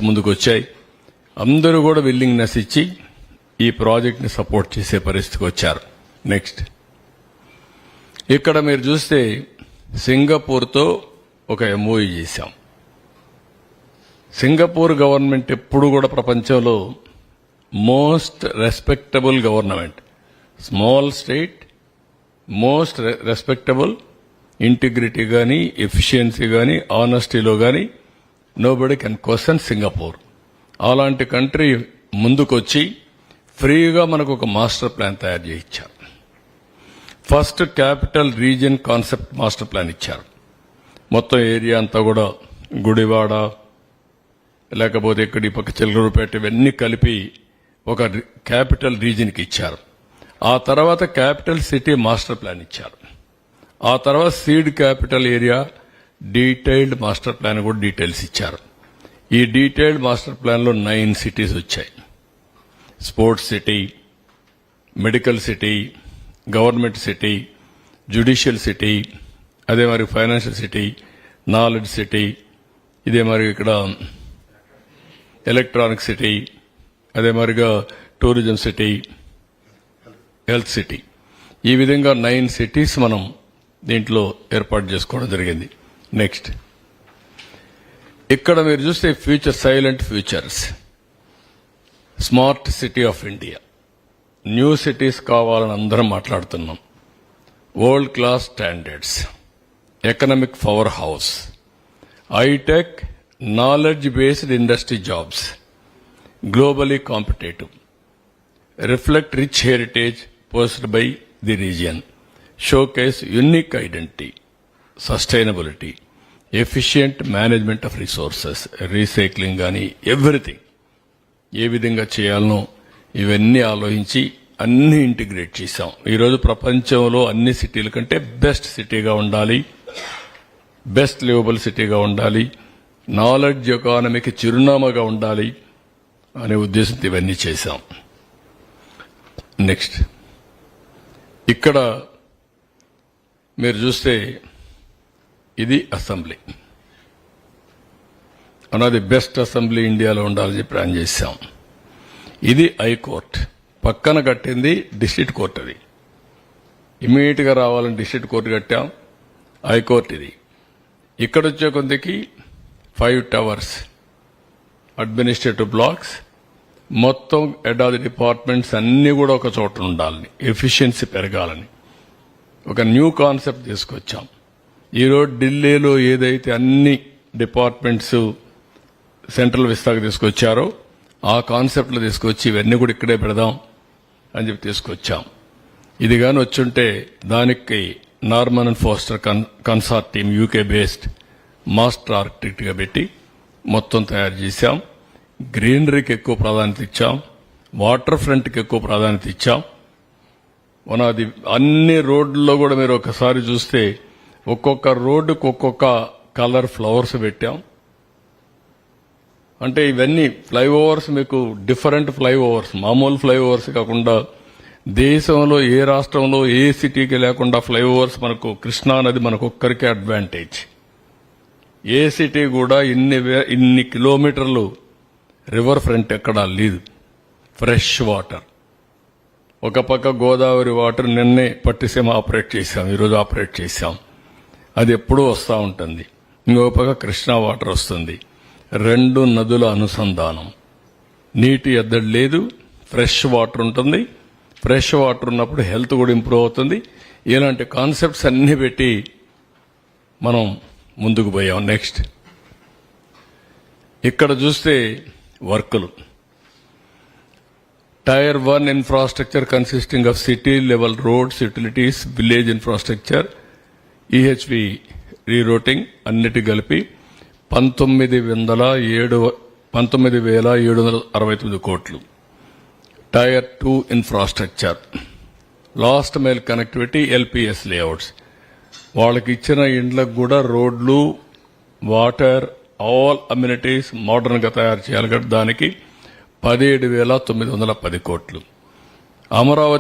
ముందుకు వచ్చాయి. అందరూ కూడా విల్లింగ్నెస్ ఇచ్చి ఈ ప్రాజెక్ట్ ని సపోర్ట్ చేసే పరిస్థితికి వచ్చారు. నెక్స్ట్, ఇక్కడ మీరు చూస్తే సింగపూర్తో ఒక ఎంఓయూ చేశాం. సింగపూర్ గవర్నమెంట్ ఎప్పుడు కూడా ప్రపంచంలో most respectable government, small state, most respectable, integrity కానీ, ఎఫిషియన్సీ కానీ, ఆనెస్టీలో కానీ నోబడి కెన్ క్వశ్చన్ సింగపూర్. అలాంటి కంట్రీ ముందుకొచ్చి ఫ్రీగా మనకు ఒక మాస్టర్ ప్లాన్ తయారు చేయించారు. First capital region concept master plan ఇచ్చారు. మొత్తం ఏరియా అంతా కూడా గుడివాడ, లేకపోతే ఇక్కడ ఈ పక్క చిలకలూరుపేట, ఇవన్నీ కలిపి ఒక క్యాపిటల్ రీజియన్కి ఇచ్చారు. ఆ తర్వాత క్యాపిటల్ సిటీ మాస్టర్ ప్లాన్ ఇచ్చారు. ఆ తర్వాత seed capital area detailed master plan కూడా డీటెయిల్స్ ఇచ్చారు. ఈ డీటెయిల్డ్ మాస్టర్ ప్లాన్లో 9 సిటీస్ వచ్చాయి. Sports city, medical city, government city, judicial city, అదే మరి ఫైనాన్షియల్ సిటీ, నాలెడ్జ్ సిటీ, ఇదే మరి ఇక్కడ ఎలక్ట్రానిక్ సిటీ, అదే మరిగా టూరిజం సిటీ, హెల్త్ సిటీ. ఈ విధంగా 9 సిటీస్ మనం దీంట్లో ఏర్పాటు చేసుకోవడం జరిగింది. నెక్స్ట్, ఇక్కడ మీరు చూస్తే future, silent futures, smart city of India, new cities కావాలని అందరం మాట్లాడుతున్నాం. World class standards, economic power house, high-tech, knowledge based industry jobs, globally competitive, reflect rich heritage posed by the region, showcase unique identity, sustainability, efficient management of resources, recycling కానీ everything ఏ విధంగా చేయాలనో ఇవన్నీ ఆలోచించి అన్ని ఇంటిగ్రేట్ చేశాం. ఈరోజు ప్రపంచంలో అన్ని సిటీల కంటే బెస్ట్ సిటీగా ఉండాలి, బెస్ట్ లివబుల్ సిటీగా ఉండాలి, నాలెడ్జ్ ఎకానమీకి చిరునామాగా ఉండాలి అనే ఉద్దేశంతో ఇవన్నీ చేశాం. నెక్స్ట్, ఇక్కడ మీరు చూస్తే ఇది అసెంబ్లీ, అన్నది బెస్ట్ అసెంబ్లీ ఇండియాలో ఉండాలని ప్లాన్ చేశాం. ఇది హైకోర్ట్, పక్కన కట్టింది డిస్ట్రిక్ట్ కోర్ట్. అది ఇమీడియట్ గా రావాలని డిస్ట్రిక్ట్ కోర్టు కట్టాం. హైకోర్టు ఇది. ఇక్కడ వచ్చే కొందికి 5 టవర్స్, అడ్మినిస్ట్రేటివ్ బ్లాక్స్, మొత్తం హెడ్ ఆఫ్ ది డిపార్ట్మెంట్స్ అన్ని కూడా ఒక చోట ఉండాలని, ఎఫిషియన్సీ పెరగాలని ఒక న్యూ కాన్సెప్ట్ తీసుకొచ్చాం. ఈరోజు ఢిల్లీలో ఏదైతే అన్ని డిపార్ట్మెంట్స్ సెంట్రల్ విస్తాకు తీసుకొచ్చారో ఆ కాన్సెప్ట్లు తీసుకొచ్చి ఇవన్నీ కూడా ఇక్కడే పెడదాం అని చెప్పి తీసుకొచ్చాం. ఇది కానీ వచ్చుంటే దానికి Norman and foster consortium UK based master architect గా పెట్టి మొత్తం తయారు చేశాం. గ్రీనరీకి ఎక్కువ ప్రాధాన్యత ఇచ్చాం, వాటర్ ఫ్రంట్కి ఎక్కువ ప్రాధాన్యత ఇచ్చాం. అది అన్ని రోడ్లలో కూడా మీరు ఒకసారి చూస్తే ఒక్కొక్క రోడ్డుకు ఒక్కొక్క కలర్ ఫ్లవర్స్ పెట్టాం. అంటే ఇవన్నీ ఫ్లైఓవర్స్, మీకు డిఫరెంట్ ఫ్లైఓవర్స్, మామూలు ఫ్లైఓవర్స్ కాకుండా దేశంలో ఏ రాష్ట్రంలో ఏ సిటీకి లేకుండా ఫ్లైఓవర్స్ మనకు కృష్ణా నది మనకు ఒక్కరికే అడ్వాంటేజ్. ఏ సిటీ కూడా ఇన్ని కిలోమీటర్లు రివర్ ఫ్రంట్ ఎక్కడా లేదు. ఫ్రెష్ వాటర్, ఒక పక్క గోదావరి వాటర్ నిన్నే పట్టిసీమ ఆపరేట్ చేశాం, ఈరోజు ఆపరేట్ చేశాం. అది ఎప్పుడూ వస్తూ ఉంటుంది. ఇంకొక పక్క కృష్ణా వాటర్ వస్తుంది. 2 నదుల అనుసంధానం, నీటి ఎద్దడి లేదు, ఫ్రెష్ వాటర్ ఉంటుంది. ఫ్రెష్ వాటర్ ఉన్నప్పుడు హెల్త్ కూడా ఇంప్రూవ్ అవుతుంది. ఇలాంటి కాన్సెప్ట్స్ అన్ని పెట్టి మనం ముందుకు పోయాం. నెక్స్ట్, ఇక్కడ చూస్తే వర్కులు, Tier 1 infrastructure consisting of city level roads, utilities, village infrastructure, EHV rerouting అన్నిటి కలిపి 19,769 కోట్లు. Tier 2 infrastructure, last mile connectivity, LPS layouts, వాళ్ళకి ఇచ్చిన ఇండ్లకు కూడా రోడ్లు, వాటర్, ఆల్ అమ్యూనిటీస్ మోడర్న్ గా తయారు చేయాలి. దానికి 17,910 కోట్లు. అమరావతి